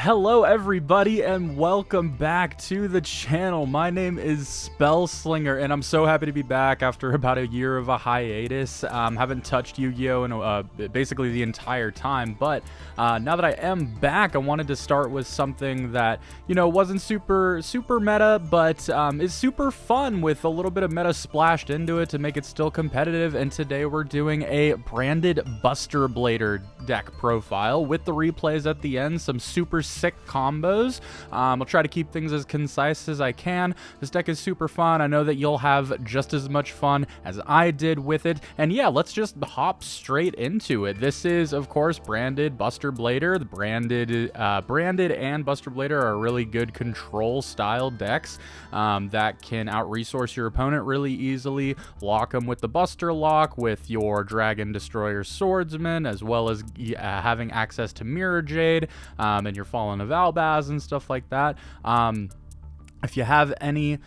Hello everybody and welcome back to the channel. My name is Spellslinger and I'm so happy to be back after about a year of a hiatus. Haven't touched Yu-Gi-Oh in basically the entire time, but now that I am back, I wanted to start with something that, you know, wasn't super meta, but is super fun with a little bit of meta splashed into it to make it still competitive. And today we're doing a branded Buster Blader deck profile with the replays at the end, some super sick combos. I'll try to keep things as concise as I can. This deck is super fun. I know that you'll have just as much fun as I did with it. And yeah, let's just hop straight into it. This is, of course, branded Buster Blader. The branded and Buster Blader are really good control style decks that can out-resource your opponent really easily. Lock them with the Buster Lock, with your Dragon Destroyer Swordsman, as well as having access to Mirror Jade and your Fallen of Albaz and stuff like that. If you have any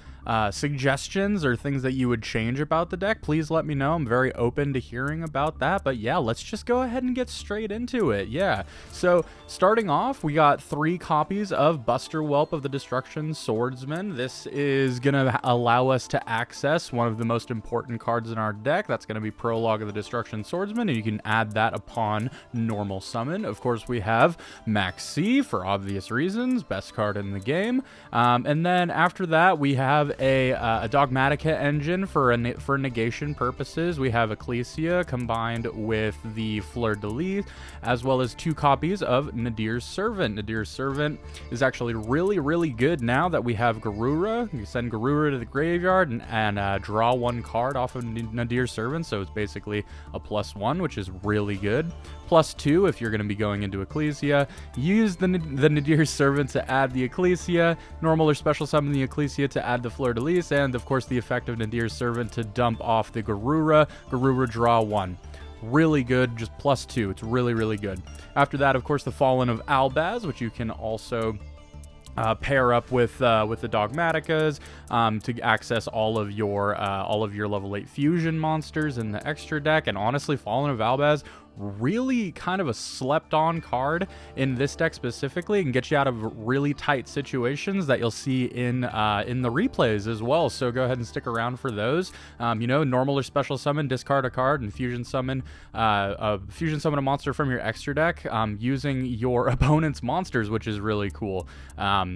suggestions or things that you would change about the deck, please let me know. I'm very open to hearing about that. But yeah, let's just go ahead and get straight into it. Yeah, so starting off, we got 3 copies of Buster Whelp of the Destruction Swordsman. This is gonna allow us to access one of the most important cards in our deck. That's gonna be Prologue of the Destruction Swordsman, and you can add that upon normal summon. Of course, we have Maxi for obvious reasons, best card in the game. And then after that, we have a Dogmatica engine for negation purposes. We have Ecclesia combined with the Fleur-de-Lis, as well as 2 copies of Nadir's Servant. Nadir's Servant is actually really good now that we have Garura. You send Garura to the graveyard and draw 1 card off of Nadir's Servant, so it's basically a +1, which is really good. +2 if you're going to be going into Ecclesia. Use the Nadir's Servant to add the Ecclesia, normal or special summon the Ecclesia to add the Fleur-de-Lis, and of course the effect of Nadir's Servant to dump off the Garura. Garura, draw 1. Really good, just +2. It's really good. After that, of course, the Fallen of Albaz, which you can also pair up with the Dogmaticas to access all of your level 8 fusion monsters in the extra deck. And honestly, Fallen of Albaz, really kind of a slept on card in this deck specifically, and get you out of really tight situations that you'll see in the replays as well. So go ahead and stick around for those. You know, normal or special summon, discard a card, and fusion summon a monster from your extra deck using your opponent's monsters, which is really cool.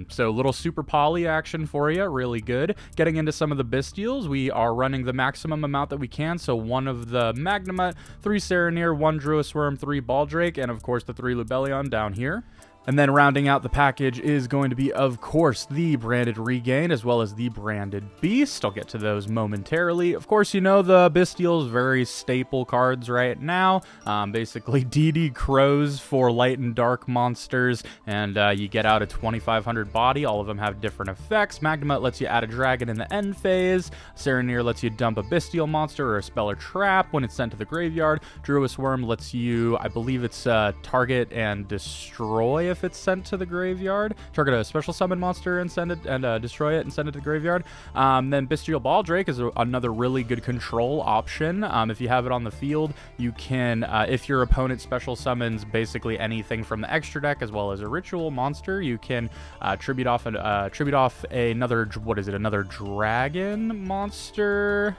So little super poly action for you, really good. Getting into some of the Bystials, we are running the maximum amount that we can. So 1 of the Magnemite, 3 Serenir, 1 Druisworm, 3 Baldrake, and of course the 3 Lubellion down here. And then rounding out the package is going to be, of course, the branded Regain, as well as the branded Beast. I'll get to those momentarily. Of course, you know the Bystials, very staple cards right now. Basically, DD Crows for light and dark monsters, and you get out a 2500 body. All of them have different effects. Magnemite lets you add a dragon in the end phase. Serenir lets you dump a Bystial monster or a spell or trap when it's sent to the graveyard. Druisworm lets you, I believe it's target and destroy if it's sent to the graveyard. Target a special summon monster and send it and destroy it and send it to the graveyard. Then Bystial Baldrake is another really good control option. If you have it on the field, you can, if your opponent special summons basically anything from the extra deck as well as a ritual monster, you can tribute off another, what is it, another dragon monster?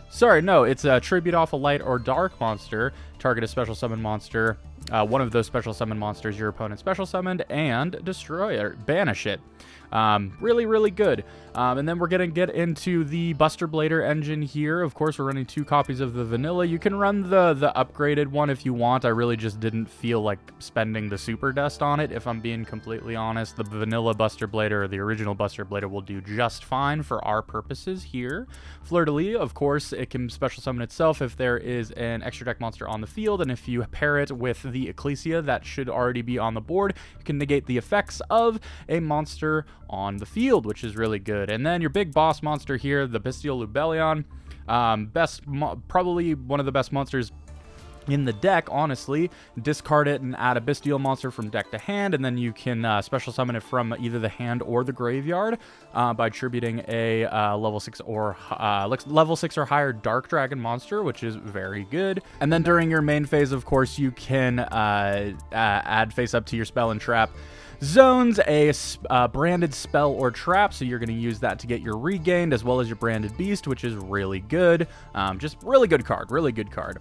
Sorry, no, it's a tribute off a light or dark monster, target a special summon monster, one of those special summon monsters your opponent special summoned, and destroy it, banish it. Really good. And then we're gonna get into the Buster Blader engine here. Of course, we're running 2 copies of the vanilla. You can run the upgraded one if you want. I really just didn't feel like spending the super dust on it, if I'm being completely honest. The vanilla Buster Blader or the original Buster Blader will do just fine for our purposes here. Fleur-de-Lis, of course, it can special summon itself if there is an extra deck monster on the field, and if you pair it with the Ecclesia that should already be on the board, you can negate the effects of a monster on the field, which is really good. And then your big boss monster here, the Bystial Lubellion, probably one of the best monsters in the deck, honestly, discard it and add a Bystial monster from deck to hand, and then you can special summon it from either the hand or the graveyard by attributing a level 6 or higher Dark Dragon monster, which is very good. And then during your main phase, of course, you can add face up to your spell and trap zones a branded spell or trap, so you're going to use that to get your regained, as well as your branded beast, which is really good. Just really good card, really good card.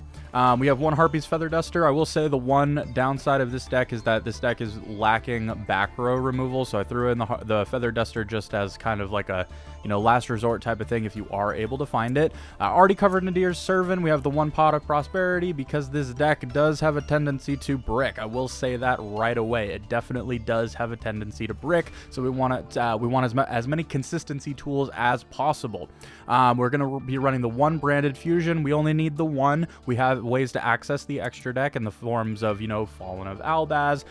We have one Harpy's Feather Duster. I will say the one downside of this deck is that this deck is lacking back row removal, so I threw in the Feather Duster just as kind of like a, you know, last resort type of thing if you are able to find it. Already covered Nadir's Servant. We have the one Pot of Prosperity because this deck does have a tendency to brick. I will say that right away. It definitely does have a tendency to brick, so we want as many consistency tools as possible. We're going to be running the one branded fusion. We only need the one. We have ways to access the extra deck in the forms of, you know, Fallen of Albaz,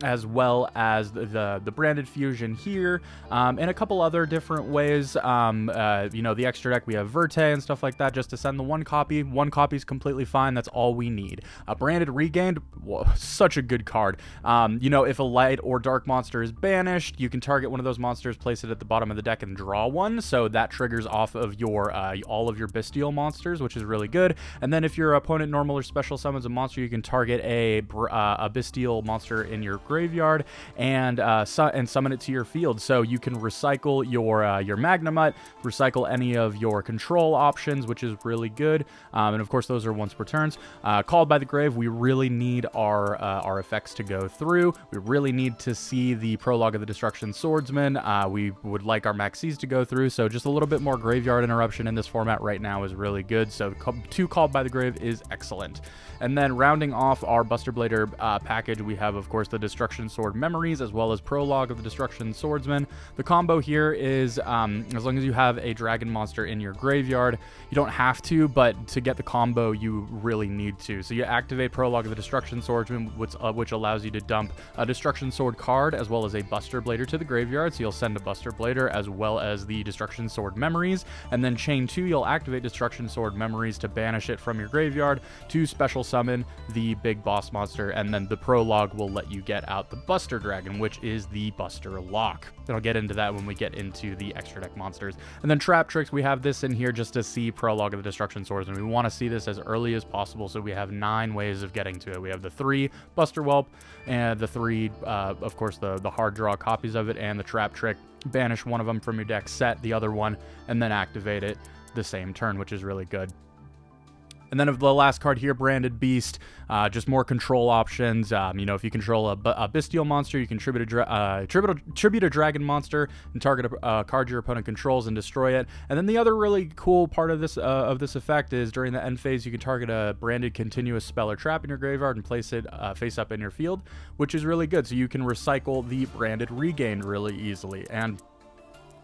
as well as the branded fusion here, and a couple other different ways. You know, the extra deck, we have Verte and stuff like that, just to send the one copy. One copy is completely fine. That's all we need. Branded Regained, whoa, such a good card. You know, if a light or dark monster is banished, you can target one of those monsters, place it at the bottom of the deck, and draw one. So that triggers off of your all of your Bystial monsters, which is really good. And then if your opponent normal or special summons a monster, you can target a Bystial monster in your graveyard and summon it to your field. So you can recycle your Magnemite, recycle any of your control options, which is really good. And of course, those are once per turns. Called by the Grave, we really need our effects to go through. We really need to see the Prologue of the Destruction Swordsman. We would like our Maxis to go through. So just a little bit more graveyard interruption in this format right now is really good. So 2 Called by the Grave is excellent. And then rounding off our Buster Blader package, we have, of course, the Destruction Sword Memories, as well as Prologue of the Destruction Swordsman. The combo here is, as long as you have a dragon monster in your graveyard, you don't have to, but to get the combo, you really need to. So you activate Prologue of the Destruction Swordsman, which allows you to dump a Destruction Sword card, as well as a Buster Blader to the graveyard. So you'll send a Buster Blader, as well as the Destruction Sword Memories. And then chain 2, you'll activate Destruction Sword Memories to banish it from your graveyard to special summon the big boss monster, and then the Prologue will let you get out the Buster Dragon, which is the Buster Lock. And I'll get into that when we get into the extra deck monsters. And then Trap Tricks, we have this in here just to see Prologue of the Destruction Swords, and we want to see this as early as possible, so we have 9 ways of getting to it. We have the 3 Buster Whelp, and the 3, of course, the hard draw copies of it, and the Trap Trick. Banish one of them from your deck, set the other one, and then activate it the same turn, which is really good. And then of the last card here, Branded Beast, just more control options. You know, if you control a Bystial monster, you can tribute a dragon monster and target a card your opponent controls and destroy it. And then the other really cool part of this effect is during the end phase, you can target a branded continuous spell or trap in your graveyard and place it face up in your field, which is really good. So you can recycle the Branded Regained really easily. And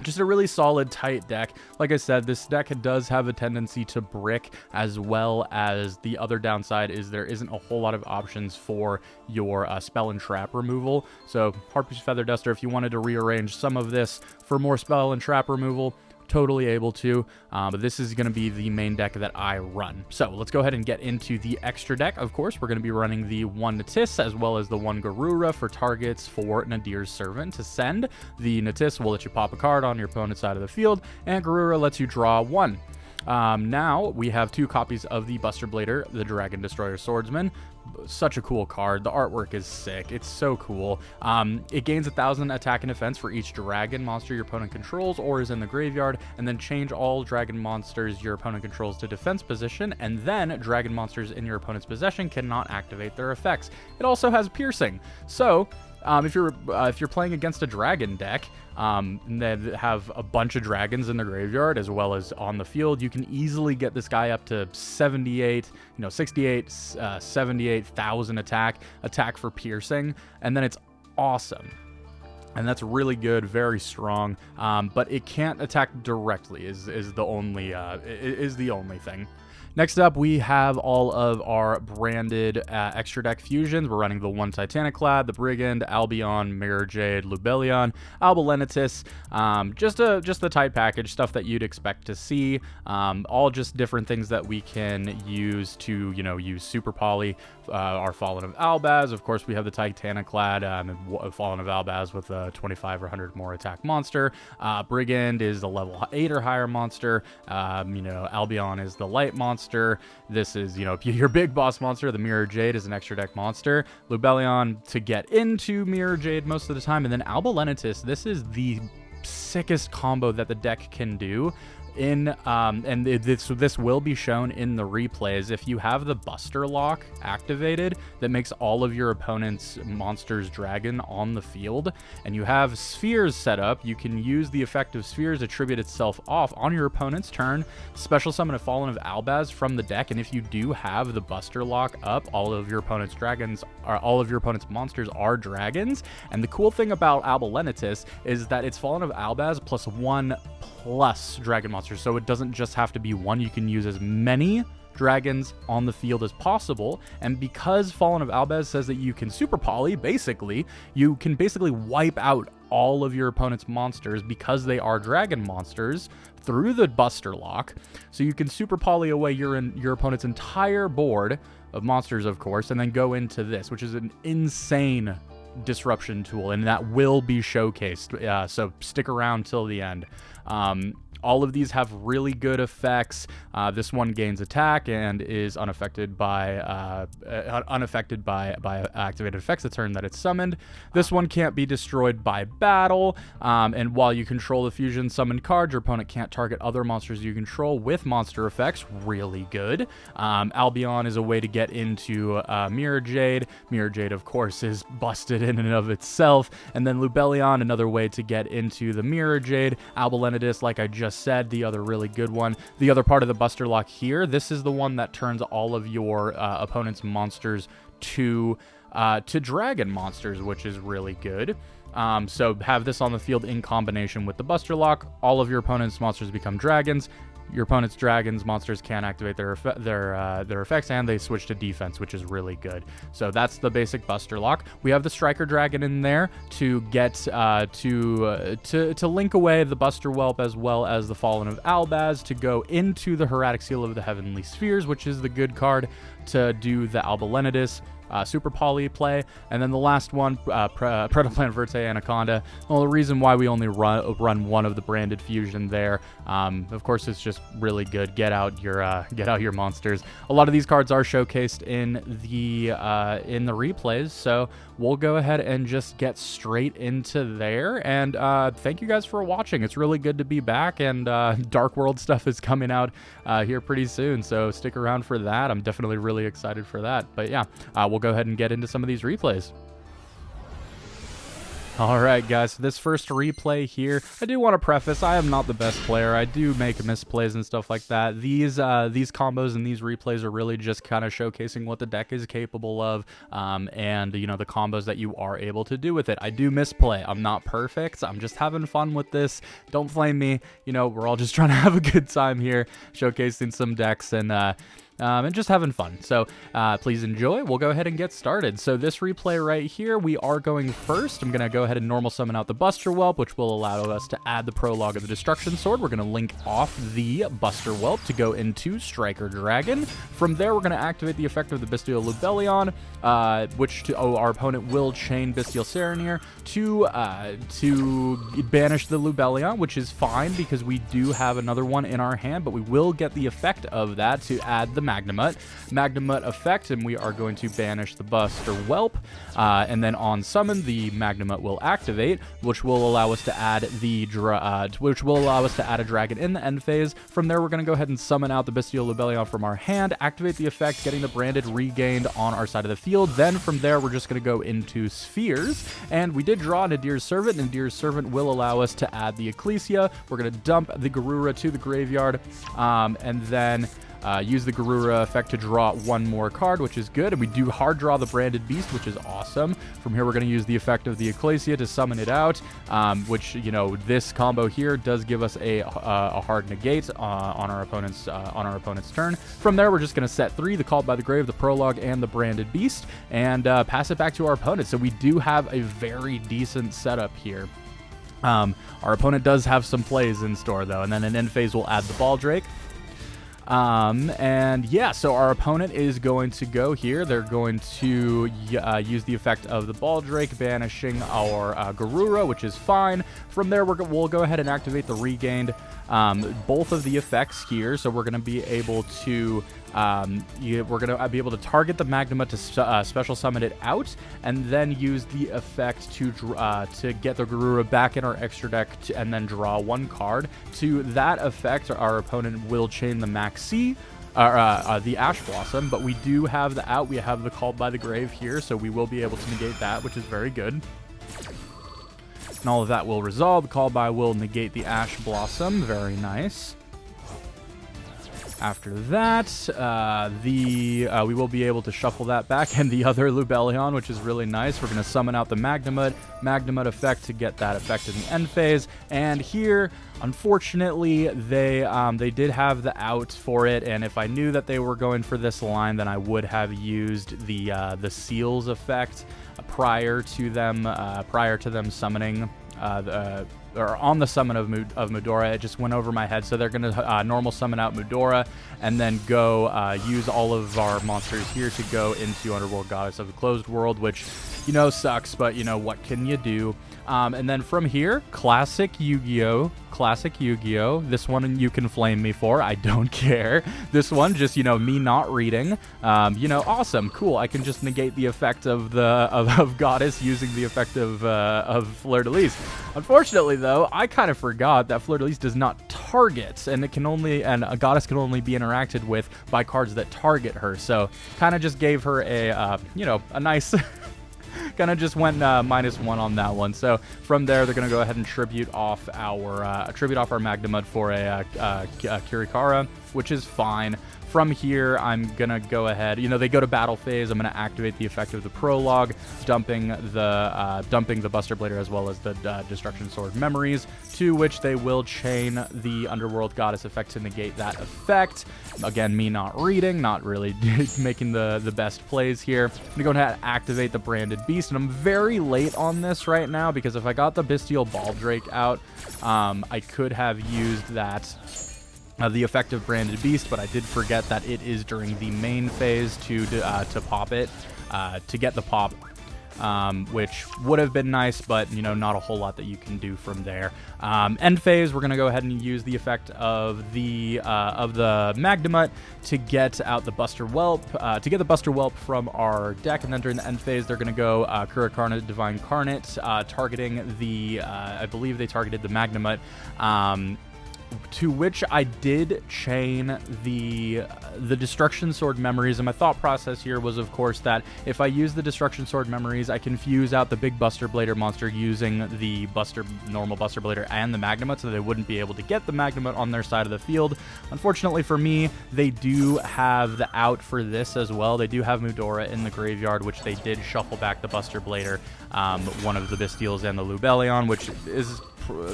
just a really solid, tight deck. Like I said, this deck does have a tendency to brick, as well as the other downside is there isn't a whole lot of options for your spell and trap removal. So Harpy's Feather Duster, if you wanted to rearrange some of this for more spell and trap removal, totally able to, but this is going to be the main deck that I run. So let's go ahead and get into the extra deck. Of course, we're going to be running the 1 Natis as well as the 1 Garura for targets for Nadir's Servant to send. The Natis will let you pop a card on your opponent's side of the field, and Garura lets you draw 1. Now we have 2 copies of the Buster Blader, the Dragon Destroyer Swordsman. Such a cool card. The artwork is sick. It's so cool. It gains 1,000 attack and defense for each dragon monster your opponent controls or is in the graveyard, and then change all dragon monsters your opponent controls to defense position, and then dragon monsters in your opponent's possession cannot activate their effects. It also has piercing. So if you're playing against a dragon deck that have a bunch of dragons in the graveyard as well as on the field, you can easily get this guy up to 78,000 attack for piercing, and then it's awesome. And that's really good, very strong, but it can't attack directly is the only thing. Next up, we have all of our branded extra deck fusions. We're running the 1 Titaniclad, the Brigand, Albion, Mirror Jade, Lubellion, Alba-Lenatus, just the tight package, stuff that you'd expect to see, all just different things that we can use to, use Super Poly, our Fallen of Albaz. Of course, we have the Titaniclad, Fallen of Albaz with a 25 or 100 more attack monster. Brigand is a level 8 or higher monster. Albion is the light monster. This is, your big boss monster. The Mirror Jade is an extra deck monster. Lubellion to get into Mirror Jade most of the time. And then Alba-Lenatus, this is the sickest combo that the deck can do. This will be shown in the replays. If you have the Buster lock activated that makes all of your opponent's monsters dragon on the field, and you have spheres set up, you can use the effect of spheres to tribute itself off on your opponent's turn, special summon a Fallen of Albaz from the deck, and if you do have the Buster lock up, all of your opponent's monsters are dragons. And the cool thing about Alba-Lenatus is that it's Fallen of Albaz plus 1 plus dragon monsters, so it doesn't just have to be one. You can use as many dragons on the field as possible, and because Fallen of Albaz says that you can Super Poly, you can basically wipe out all of your opponent's monsters because they are dragon monsters through the Buster lock. So you can Super Poly away your opponent's entire board of monsters, of course, and then go into this, which is an insane disruption tool, and that will be showcased, so stick around till the end. All of these have really good effects. This one gains attack and is unaffected by activated effects the turn that it's summoned. This one can't be destroyed by battle, and while you control the fusion summoned card, your opponent can't target other monsters you control with monster effects. Really good. Albion is a way to get into Mirror Jade. Mirror Jade, of course, is busted in and of itself. And then Lubellion, another way to get into the Mirror Jade. Alba-Lenatus, like I just said, the other really good one. The other part of the Buster lock here, this is the one that turns all of your opponent's monsters to dragon monsters, which is really good. So have this on the field in combination with the Buster lock. All of your opponent's monsters become dragons. Your opponent's dragons monsters can activate their effects, and they switch to defense, which is really good. So that's the basic Buster lock. We have the Striker Dragon in there to get to link away the Buster Whelp as well as the Fallen of Albaz to go into the Hieratic Seal of the Heavenly Spheres, which is the good card to do the Alba-Lenatus Super Poly play. And then the last one, Predaplant Verte Anaconda. Well, the reason why we only run one of the branded fusion there, of course, it's just really good. Get out your monsters. A lot of these cards are showcased in the replays, so we'll go ahead and just get straight into there. And thank you guys for watching. It's really good to be back, and Dark World stuff is coming out here pretty soon, so stick around for that. I'm definitely really excited for that. But yeah, we'll go ahead and get into some of these replays. Alright guys, so this first replay here, I do want to preface, I am not the best player. I do make misplays and stuff like that. These combos and these replays are really just kind of showcasing what the deck is capable of, and the combos that you are able to do with it. I do misplay. I'm not perfect. I'm just having fun with this. Don't flame me. We're all just trying to have a good time here, showcasing some decks and just having fun. So please enjoy. We'll go ahead and get started. So this replay right here, we are going first. I'm going to go ahead and normal summon out the Buster Whelp, which will allow us to add the prologue of the Destruction Sword. We're going to link off the Buster Whelp to go into Striker Dragon. From there, we're going to activate the effect of the Bystial Lubellion, which our opponent will chain Bystial Serenir to banish the Lubellion, which is fine because we do have another one in our hand, but we will get the effect of that to add the Magnamut effect, and we are going to banish the Buster Whelp, and then on summon the Magnamut will activate, which will allow us to add a dragon in the end phase. From there, we're going to go ahead and summon out the Bystial Lubellion from our hand, activate the effect, getting the branded regained on our side of the field. Then from there, we're just going to go into spheres, and we did draw Nadir's Servant. Nadir's Servant will allow us to add the Ecclesia. We're going to dump the Garura to the graveyard, and then use the Garura effect to draw one more card, which is good. And we do hard draw the Branded Beast, which is awesome. From here, we're going to use the effect of the Ecclesia to summon it out, which, you know, this combo here does give us a hard negate on our opponent's turn. From there, we're just going to set 3, the Called by the Grave, the Prologue, and the Branded Beast, and pass it back to our opponent. So we do have a very decent setup here. Our opponent does have some plays in store, though, and then in end phase, we'll add the Baldrake. And yeah, so our opponent is going to go here. They're going to use the effect of the Baldrake, banishing our Garura, which is fine. From there, we'll go ahead and activate the Regained, both of the effects here. So we're going to be able to target the Magnuma to special summon it out, and then use the effect to get the Garura back in our extra deck and then draw one card. To that effect, our opponent will chain the Maxi, the Ash Blossom, but we do have the out. We have the Called by the Grave here, so we will be able to negate that, which is very good. And all of that will resolve. The Called by will negate the Ash Blossom. Very nice. After that, we will be able to shuffle that back, and the other Lubellion, which is really nice. We're going to summon out the Magnamut effect to get that effect in the end phase. And here, unfortunately, they did have the out for it, and if I knew that they were going for this line, then I would have used the Seals effect prior to them summoning or on the summon of Mudora. It just went over my head. So they're going to normal summon out Mudora, and then go use all of our monsters here to go into Underworld Goddess of the Closed World, which, you know, sucks, but, you know, what can you do? And then from here, classic Yu-Gi-Oh! This one you can flame me for. I don't care. This one, just, you know, me not reading. You know, awesome, cool. I can just negate the effect of Goddess using the effect of Fleur-de-Lis. Unfortunately, though, I kind of forgot that Fleur-de-Lis does not target, and a Goddess can only be interacted with by cards that target her. So, kind of just gave her a nice. Kind of just went -1 on that one. So from there, they're going to go ahead and tribute off our Magnamud for a Kirikara, which is fine. From here, I'm going to go ahead, you know, they go to battle phase. I'm going to activate the effect of the Prologue, dumping the Buster Blader as well as the Destruction Sword Memories, to which they will chain the Underworld Goddess effect to negate that effect. Again, me not reading, not really making the best plays here. I'm going to go ahead and activate the Branded Beast, and I'm very late on this right now, because if I got the Bystial Baldrake out, I could have used that the effective Branded Beast, but I did forget that it is during the main phase to pop it, to get the pop, which would have been nice, but, you know, not a whole lot that you can do from there. End phase, we're going to go ahead and use the effect of the Magnamut to get out the Buster Whelp, from our deck, and then during the end phase, they're going to go Kurakarna Divine Carnate, targeting the, I believe they targeted the Magnamut, to which I did chain the Destruction Sword Memories, and my thought process here was, of course, that if I use the Destruction Sword Memories, I can fuse out the big Buster Blader monster using the normal Buster Blader and the Magnamut, so they wouldn't be able to get the Magnamut on their side of the field. Unfortunately for me, they do have the out for this as well. They do have Mudora in the graveyard, which they did shuffle back the Buster Blader, one of the Bystials and the Lubellion, which is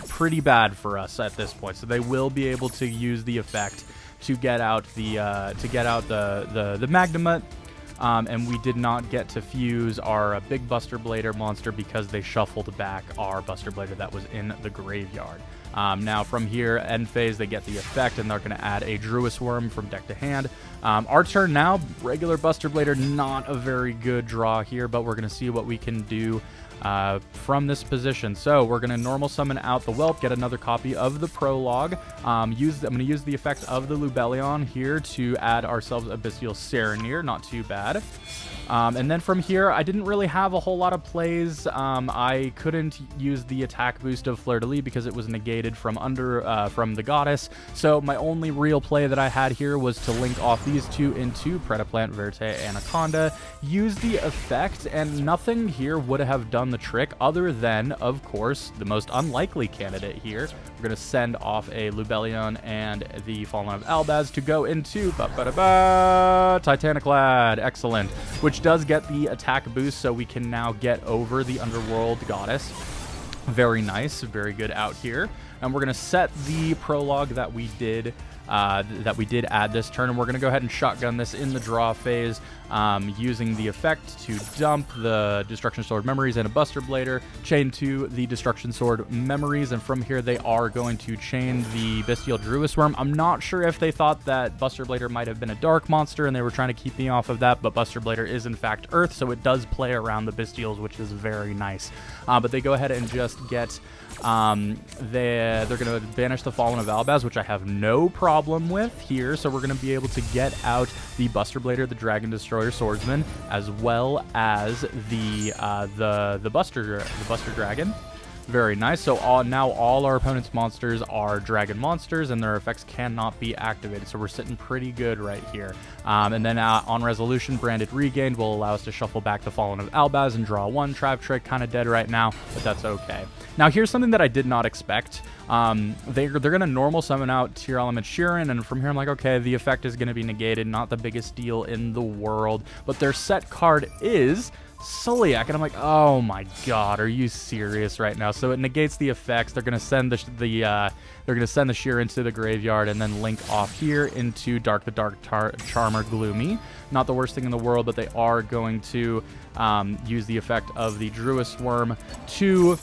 pretty bad for us at this point. So they will be able to use the effect to get out the Magnamut, and we did not get to fuse our big Buster Blader monster because they shuffled back our Buster Blader that was in the graveyard. Now from here, end phase, they get the effect, and they're going to add a Druis Worm from deck to hand. Our turn now, regular Buster Blader, not a very good draw here, but we're going to see what we can do from this position. So we're going to normal summon out the Whelp, get another copy of the Prologue. I'm going to use the effect of the Lubellion here to add ourselves a Bystial Serenir, not too bad. And then from here, I didn't really have a whole lot of plays. I couldn't use the attack boost of Fleur-de-Lis because it was negated negated from from the goddess. So my only real play that I had here was to link off these two into Predaplant, Verte, Anaconda, use the effect, and nothing here would have done the trick other than, of course, the most unlikely candidate here. We're going to send off a Lubellion and the Fallen of Albaz to go into Titaniclad. Excellent. Which does get the attack boost, so we can now get over the Underworld Goddess. Very nice. Very good out here. And we're going to set the prologue that we did add this turn, and we're going to go ahead and shotgun this in the draw phase, using the effect to dump the Destruction Sword memories and a Buster Blader, chain to the Destruction Sword memories, and from here they are going to chain the Bystial Druisworm. I'm not sure if they thought that Buster Blader might have been a dark monster and they were trying to keep me off of that, but Buster Blader is in fact Earth, so it does play around the Bystials, which is very nice. But they go ahead and just get... they're going to banish the Fallen of Albaz, which I have no problem with here, so we're going to be able to get out the Buster Blader, the Dragon Destroyer Swordsman, as well as the Buster Dragon. Very nice. So now all our opponent's monsters are dragon monsters, and their effects cannot be activated. So we're sitting pretty good right here. And then on resolution, Branded Regained will allow us to shuffle back the Fallen of Albaz and draw one. Trav Trick kind of dead right now, but that's okay. Now here's something that I did not expect. They're going to normal summon out Tier Element Sheeran, and from here I'm like, okay, the effect is going to be negated. Not the biggest deal in the world, but their set card is Sulliak, and I'm like, oh my god, are you serious right now? So it negates the effects. They're gonna send the Sheer into the graveyard, and then link off here into Dark Charmer Gloomy. Not the worst thing in the world, but they are going to use the effect of the Druisworm to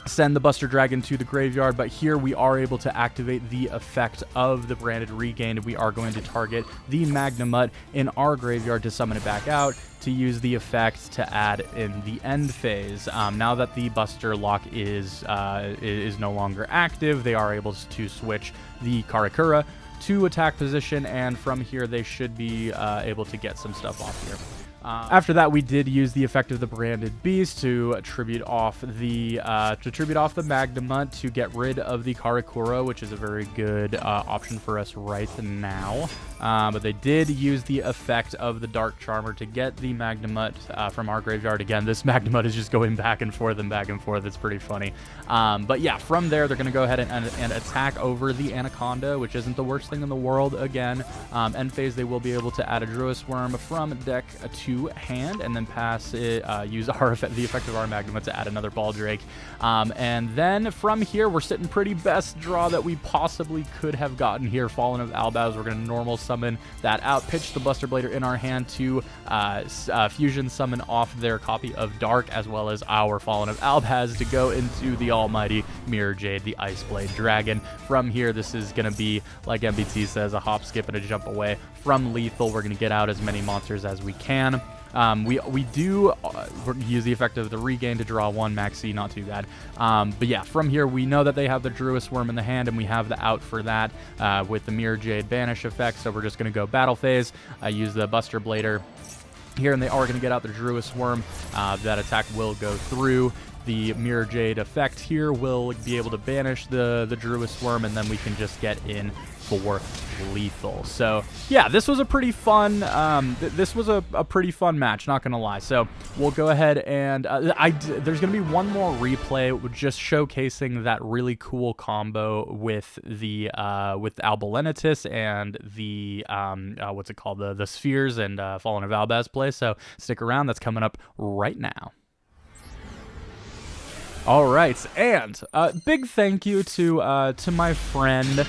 send the Buster Dragon to the graveyard, but here we are able to activate the effect of the Branded Regained. We are going to target the Magnamut in our graveyard to summon it back out, to use the effect to add in the end phase. Now that the Buster lock is no longer active, they are able to switch the Karakura to attack position, and from here they should be able to get some stuff off here. After that, we did use the effect of the Branded Beast to tribute off the Magnamut to get rid of the Karakura, which is a very good option for us right now. But they did use the effect of the Dark Charmer to get the Magnamut from our graveyard. Again, this Magnamut is just going back and forth and back and forth. It's pretty funny. But yeah, from there, they're going to go ahead and attack over the Anaconda, which isn't the worst thing in the world. Again, end phase, they will be able to add a Druisworm from deck to hand, and then pass it, use the effect of our Magnamut to add another Baldrake. And then from here, we're sitting pretty best draw that we possibly could have gotten here. Fallen of Albaz, we're going to normal summon that out, pitch the Buster Blader in our hand to fusion summon off their copy of Dark, as well as our Fallen of Albaz to go into the almighty Mirror Jade, the Ice Blade Dragon. From here, this is going to be, like MBT says, a hop, skip, and a jump away from lethal. We're going to get out as many monsters as we can. We do use the effect of the Regain to draw one Maxi, not too bad. But yeah, from here we know that they have the Druisworm in the hand, and we have the out for that with the Mirror Jade Banish effect. So we're just going to go battle phase, use the Buster Blader here, and they are going to get out the Druisworm. That attack will go through. The Mirror Jade effect here will be able to banish the Druisworm, and then we can just get in for lethal. So yeah, this was a pretty fun this was a pretty fun match, not gonna lie. So we'll go ahead and there's gonna be one more replay just showcasing that really cool combo with the with Alba-Lenatus and the what's it called, the spheres and Fallen of Albaz play. So stick around, that's coming up right now. All right, and big thank you to my friend.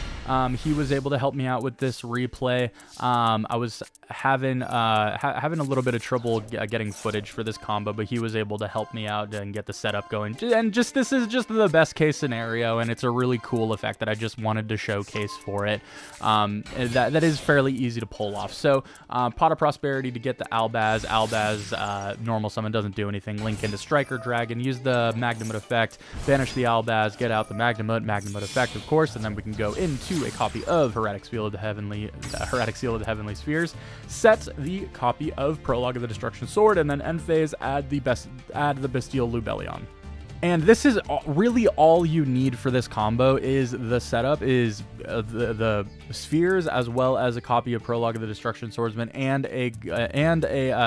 He was able to help me out with this replay. I was having a little bit of trouble getting footage for this combo, but he was able to help me out and get the setup going. And just this is just the best case scenario, and it's a really cool effect that I just wanted to showcase for it. That is fairly easy to pull off. So Pot of Prosperity to get the Albaz. Normal summon doesn't do anything. Link into Striker Dragon. Use the Magnamut effect. Banish the Albaz. Get out the Magnamut effect, of course, and then we can go into a copy of Heretic Seal of the Heavenly Spheres. Set the copy of Prologue of the Destruction Sword, and then end phase add the Bystial Lubellion. And this is really all you need for this combo. Is the setup is the spheres, as well as a copy of Prologue of the Destruction Swordsman and a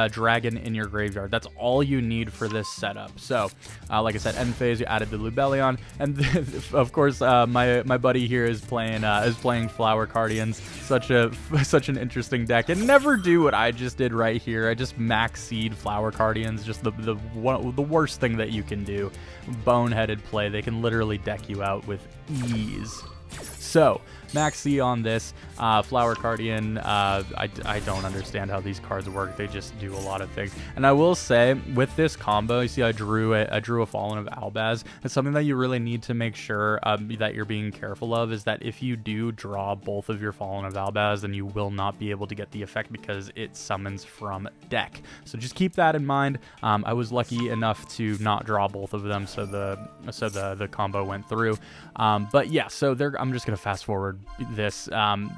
dragon in your graveyard. That's all you need for this setup. So, like I said, end phase, you added the Lubellion, and of course, my buddy here is playing Flower Guardians. Such an interesting deck, and never do what I just did right here. I just max seed Flower Guardians, just the worst thing that you can do. Boneheaded play. They can literally deck you out with ease. So, Max C on this. Flower Guardian, I don't understand how these cards work. They just do a lot of things. And I will say, with this combo, you see I drew a Fallen of Albaz. It's something that you really need to make sure that you're being careful of, is that if you do draw both of your Fallen of Albaz, then you will not be able to get the effect because it summons from deck. So just keep that in mind. I was lucky enough to not draw both of them, so the combo went through. But yeah, so I'm just gonna fast forward this.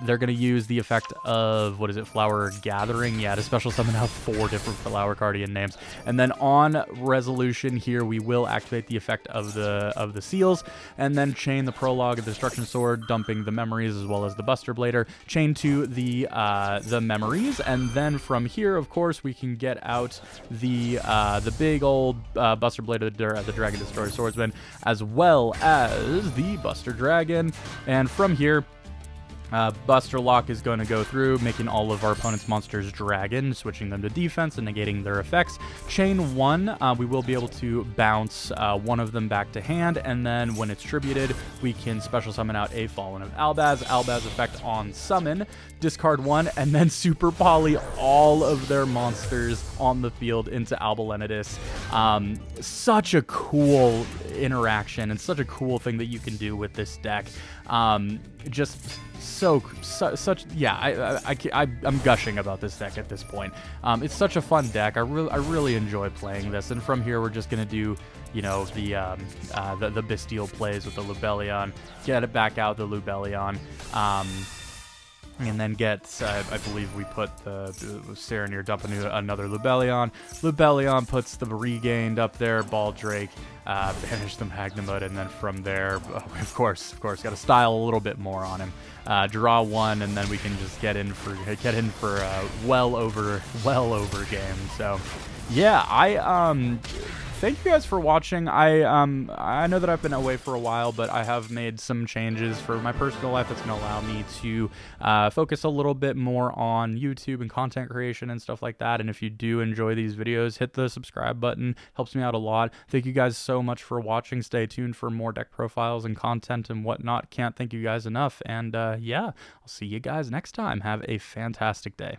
They're going to use the effect of, what is it, Flower Gathering? Yeah, to special summon out 4 different Flower Guardian names. And then on resolution here, we will activate the effect of the seals, and then chain the Prologue of the Destruction Sword, dumping the memories as well as the Buster Blader, chain to the memories, and then from here, of course, we can get out the big old Buster Blader, the Dragon Destroyer Swordsman, as well as the Buster Dragon. And from here, Buster Lock is going to go through, making all of our opponent's monsters dragon, switching them to defense and negating their effects. Chain 1, we will be able to bounce one of them back to hand, and then when it's tributed, we can special summon out a Fallen of Albaz. Albaz effect on summon, discard 1, and then super poly all of their monsters on the field into Alba-Lenatus. Such a cool interaction and such a cool thing that you can do with this deck. I'm gushing about this deck at this point. It's such a fun deck. I really enjoy playing this. And from here, we're just gonna do, you know, the Bystial plays with the Lubellion, get it back out the Lubellion, and then get, I believe we put the Serenir, dump another Lubellion. Lubellion puts the regained up there, Baldrake, banish the Magnamud, and then from there, of course, got to style a little bit more on him. Draw 1, and then we can just get in for well over game. So, yeah, thank you guys for watching. I know that I've been away for a while, but I have made some changes for my personal life that's going to allow me to focus a little bit more on YouTube and content creation and stuff like that. And if you do enjoy these videos, hit the subscribe button. Helps me out a lot. Thank you guys so much for watching. Stay tuned for more deck profiles and content and whatnot. Can't thank you guys enough. And yeah, I'll see you guys next time. Have a fantastic day.